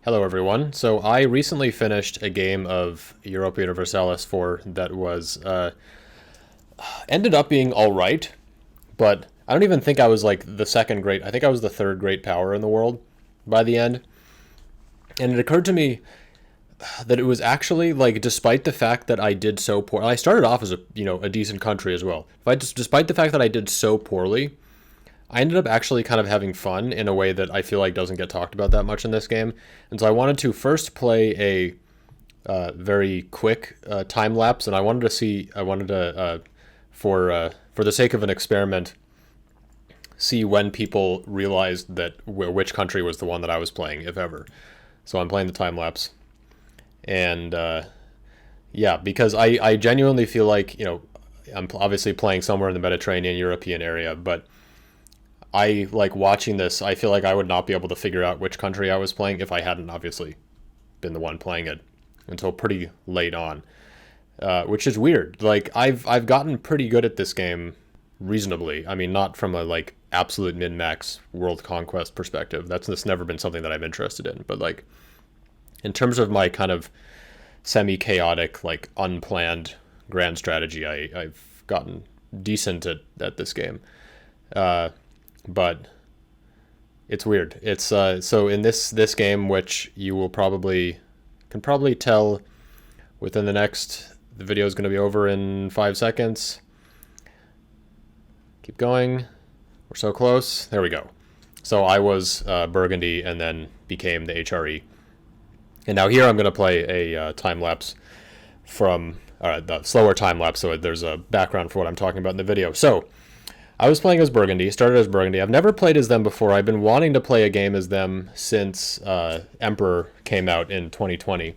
Hello, everyone. So I recently finished a game of Europa Universalis 4 that was ended up being all right, but I don't even think I was like the second great. I think I was the third great power in the world by the end. And it occurred to me that it was actually like, despite the fact that I did so poor, I started off as a decent country as well. Despite the fact that I did so poorly, I ended up actually kind of having fun in a way that I feel like doesn't get talked about that much in this game. And so I wanted to first play a very quick time lapse, and I wanted to, for the sake of an experiment, see when people realized that which country was the one that I was playing, if ever. So I'm playing the time lapse, and yeah, because I genuinely feel like I'm obviously playing somewhere in the Mediterranean European area, but I like watching this. I feel like I would not be able to figure out which country I was playing if I hadn't obviously been the one playing it until pretty late on, which is weird. Like I've gotten pretty good at this game reasonably. I mean, not from a like absolute min max world conquest perspective. That's never been something that I'm interested in. But like in terms of my kind of semi chaotic, like unplanned grand strategy, I've gotten decent at this game. But it's weird. It's so in this game, which you will can probably tell within the video is going to be over in 5 seconds. Keep going. We're so close. There we go. So I was Burgundy and then became the HRE. And now here I'm going to play a time lapse from the slower time lapse, so there's a background for what I'm talking about in the video. So I was playing as Burgundy, started as Burgundy. I've never played as them before. I've been wanting to play a game as them since Emperor came out in 2020,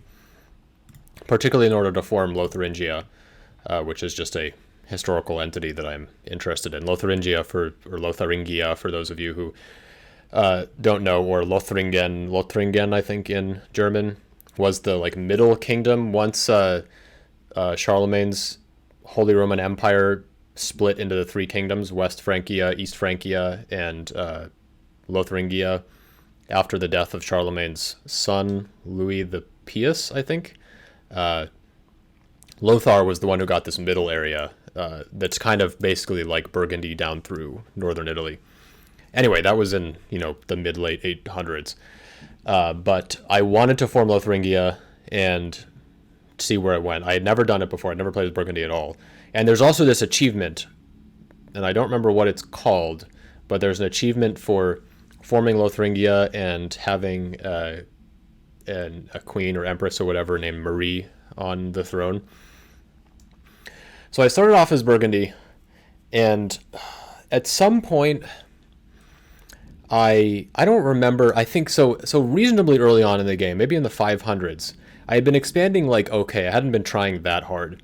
particularly in order to form Lotharingia, which is just a historical entity that I'm interested in. Lotharingia or Lotharingia for those of you who don't know, or Lothringen, I think in German, was the like middle kingdom once Charlemagne's Holy Roman Empire split into the three kingdoms: West Francia, East Francia, and Lotharingia, after the death of Charlemagne's son Louis the Pious, I think. Lothar was the one who got this middle area that's kind of basically like Burgundy down through northern Italy. Anyway, that was in the mid-late 800s. But I wanted to form Lotharingia and see where it went. I had never done it before. I'd never played as Burgundy at all. And there's also this achievement, and I don't remember what it's called, but there's an achievement for forming Lotharingia and having a queen or empress or whatever named Marie on the throne. So I started off as Burgundy, and at some point, I don't remember, I think so reasonably early on in the game, maybe in the 500s, I had been expanding like okay. I hadn't been trying that hard.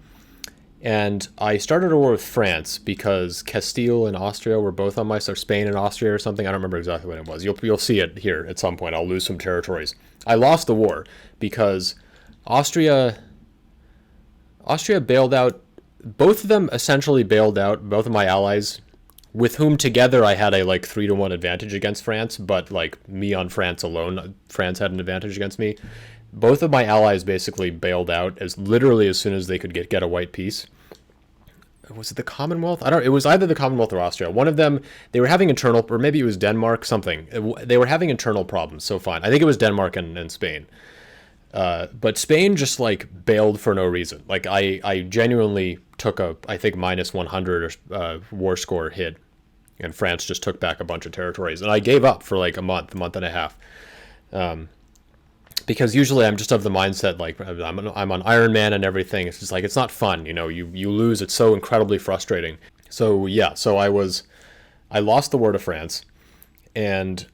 And I started a war with France because Castile and Austria were both on my side, or Spain and Austria or something. I don't remember exactly what it was. You'll see it here at some point. I'll lose some territories. I lost the war because Austria bailed out, both of them essentially bailed out both of my allies, with whom together I had a like 3-1 advantage against France, but like me on France alone, France had an advantage against me. Both of my allies basically bailed out as soon as they could get a white peace. Was it the Commonwealth? It was either the Commonwealth or Austria. One of them, they were having internal, or maybe it was Denmark, something. They were having internal problems, so fine. I think it was Denmark and Spain. But Spain just like bailed for no reason. Like I genuinely took I think minus 100 war score hit, and France just took back a bunch of territories. And I gave up for like a month and a half. Because usually I'm just of the mindset like I'm on Iron Man and everything. It's just like it's not fun, you lose. It's so incredibly frustrating. So yeah, I lost the war to France, and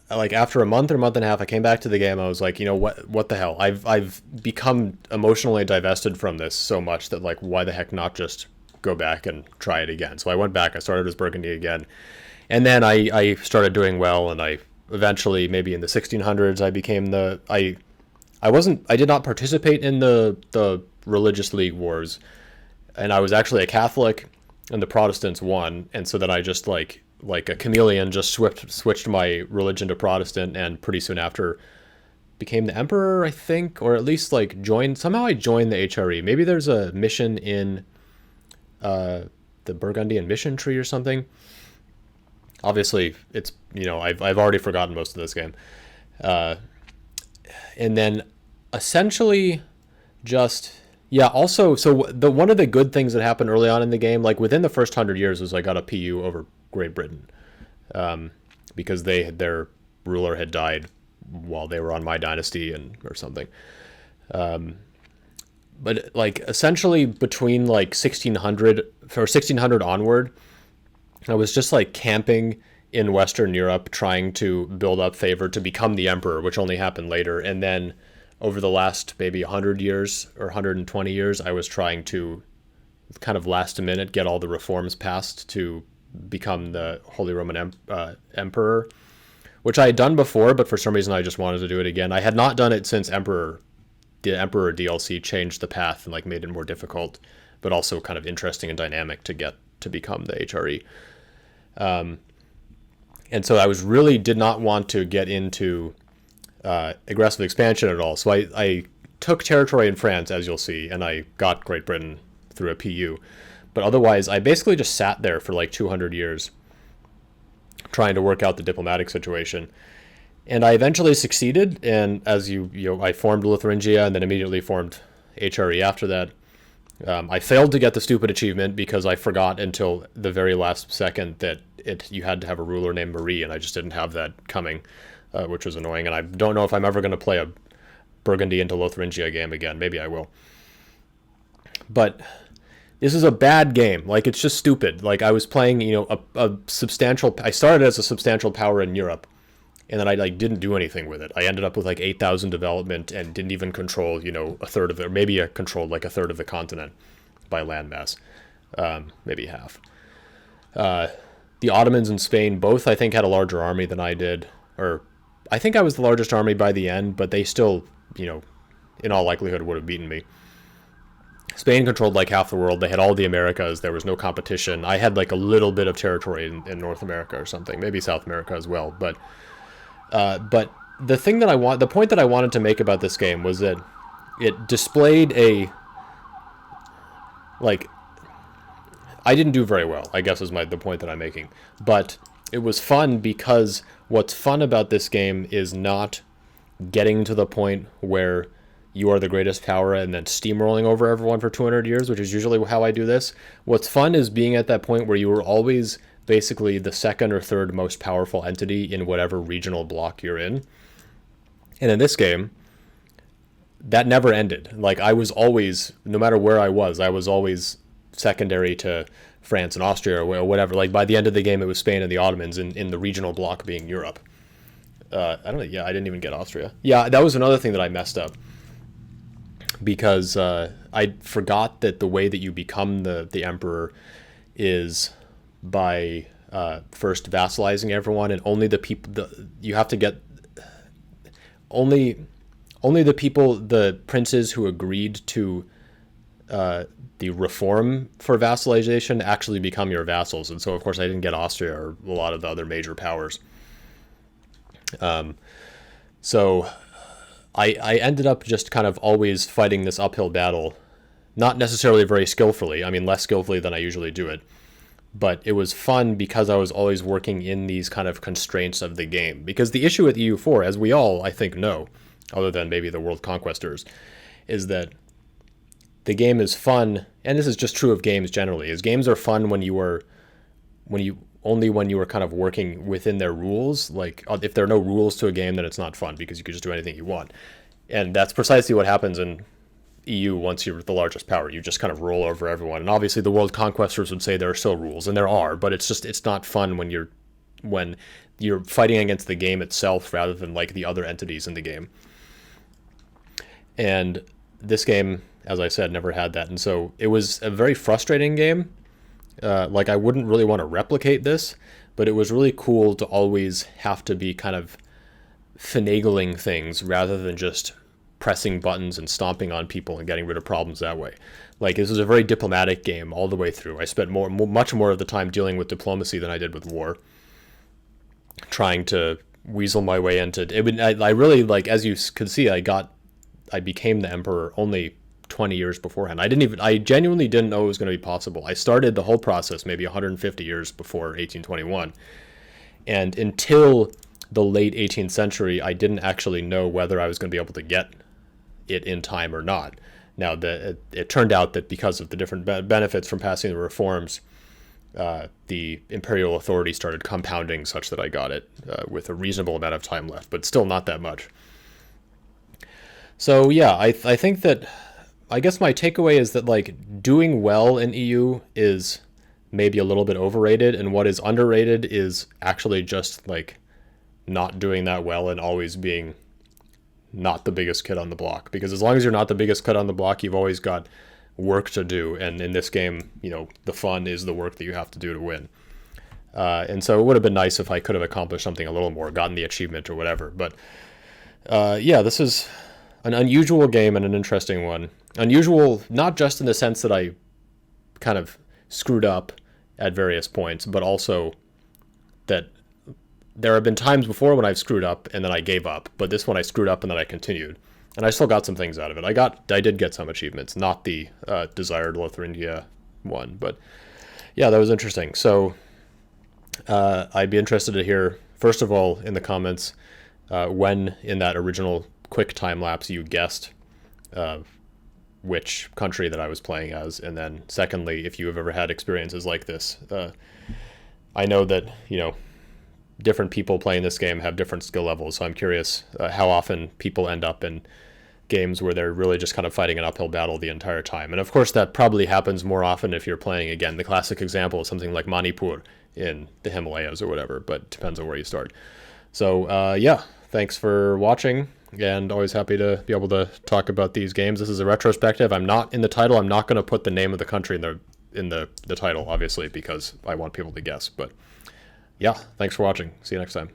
like after a month and a half, I came back to the game. I was like, what the hell? I've become emotionally divested from this so much that like why the heck not just go back and try it again? So I went back. I started as Burgundy again, and then I started doing well, and I eventually, maybe in the 1600s, I became I did not participate in the religious league wars, and I was actually a Catholic, and the Protestants won, and so then I just like a chameleon just switched my religion to Protestant, and pretty soon after became the emperor, I think, or at least like joined. Somehow I joined the HRE. Maybe there's a mission in the Burgundian mission tree or something. Obviously, it's I've already forgotten most of this game, and then essentially just yeah. Also, so the one of the good things that happened early on in the game, like within the first 100 years, was I got a PU over Great Britain, because their ruler had died while they were on my dynasty or something. But like essentially between like 1600 onward, I was just like camping in Western Europe trying to build up favor to become the emperor, which only happened later. And then over the last maybe 100 years or 120 years, I was trying to kind of last minute get all the reforms passed to become the Holy Roman Emperor, which I had done before, but for some reason I just wanted to do it again. I had not done it since the Emperor DLC changed the path and like made it more difficult, but also kind of interesting and dynamic to get to become the HRE. And so I really did not want to get into aggressive expansion at all. So I took territory in France, as you'll see, and I got Great Britain through a PU. But otherwise, I basically just sat there for like 200 years trying to work out the diplomatic situation. And I eventually succeeded, and as I formed Lotharingia and then immediately formed HRE after that. I failed to get the stupid achievement because I forgot until the very last second that you had to have a ruler named Marie, and I just didn't have that coming, which was annoying. And I don't know if I'm ever going to play a Burgundy into Lotharingia game again. Maybe I will. But this is a bad game. Like, it's just stupid. Like, I was playing, a substantial... I started as a substantial power in Europe, and then I didn't do anything with it. I ended up with 8,000 development and didn't even control, a third of it, or maybe I controlled a third of the continent by landmass, maybe half. The Ottomans in Spain both, I think, had a larger army than I did, or I think I was the largest army by the end, but they still, in all likelihood would have beaten me. Spain controlled half the world. They had all the Americas. There was no competition. I had a little bit of territory in North America or something, maybe South America as well, but the point that I wanted to make about this game was that it displayed I didn't do very well, I guess is the point that I'm making. But it was fun because what's fun about this game is not getting to the point where you are the greatest power and then steamrolling over everyone for 200 years, which is usually how I do this. What's fun is being at that point where you were always basically the second or third most powerful entity in whatever regional block you're in. And in this game, that never ended. I was always, no matter where I was always secondary to France and Austria or whatever. By the end of the game, it was Spain and the Ottomans in the regional block being Europe. I don't know. Yeah, I didn't even get Austria. Yeah, that was another thing that I messed up. Because I forgot that the way that you become the emperor is by first vassalizing everyone, and only the people you have to get only the people, the princes who agreed to the reform for vassalization actually become your vassals. And so of course I didn't get Austria or a lot of the other major powers. So I ended up just kind of always fighting this uphill battle, not necessarily very skillfully. I mean, less skillfully than I usually do it. But it was fun because I was always working in these kind of constraints of the game. Because the issue with EU4, as we all, I think, know, other than maybe the World Conquestors, is that the game is fun, and this is just true of games generally, is games are fun when you are kind of working within their rules. If there are no rules to a game, then it's not fun because you can just do anything you want. And that's precisely what happens in EU once you're the largest power. You just kind of roll over everyone. And obviously the World Conquestors would say there are still rules, and there are, but it's not fun when you're fighting against the game itself rather than the other entities in the game. And this game, as I said, never had that. And so it was a very frustrating game. I wouldn't really want to replicate this, but it was really cool to always have to be kind of finagling things rather than just pressing buttons and stomping on people and getting rid of problems that way. This was a very diplomatic game all the way through. I spent much more of the time dealing with diplomacy than I did with war, trying to weasel my way into it. I really, like, as you could see, I became the emperor only 20 years beforehand. I genuinely didn't know it was going to be possible. I started the whole process maybe 150 years before 1821. And until the late 18th century, I didn't actually know whether I was going to be able to get it in time or not. Now, it turned out that because of the different benefits from passing the reforms, the imperial authority started compounding such that I got it with a reasonable amount of time left, but still not that much. So yeah, I think that, I guess my takeaway is that, like, doing well in EU is maybe a little bit overrated, and what is underrated is actually just, like, not doing that well and always being not the biggest kid on the block. Because as long as you're not the biggest kid on the block, you've always got work to do, and in this game, the fun is the work that you have to do to win. And so it would have been nice if I could have accomplished something a little more, gotten the achievement or whatever. But yeah, this is an unusual game and an interesting one. Unusual not just in the sense that I kind of screwed up at various points, but also that there have been times before when I've screwed up and then I gave up, but this one I screwed up and then I continued. And I still got some things out of it. I did get some achievements, not the desired Lotharingia one, but yeah, that was interesting. So I'd be interested to hear, first of all, in the comments, when in that original quick time lapse you guessed which country that I was playing as, and then secondly, if you have ever had experiences like this. I know that, different people playing this game have different skill levels, so I'm curious how often people end up in games where they're really just kind of fighting an uphill battle the entire time. And of course, that probably happens more often if you're playing, again, the classic example is something like Manipur in the Himalayas or whatever, but it depends on where you start. So yeah, thanks for watching, and always happy to be able to talk about these games. This is a retrospective. I'm not in the title. I'm not going to put the name of the country in the title, obviously, because I want people to guess. But yeah, thanks for watching. See you next time.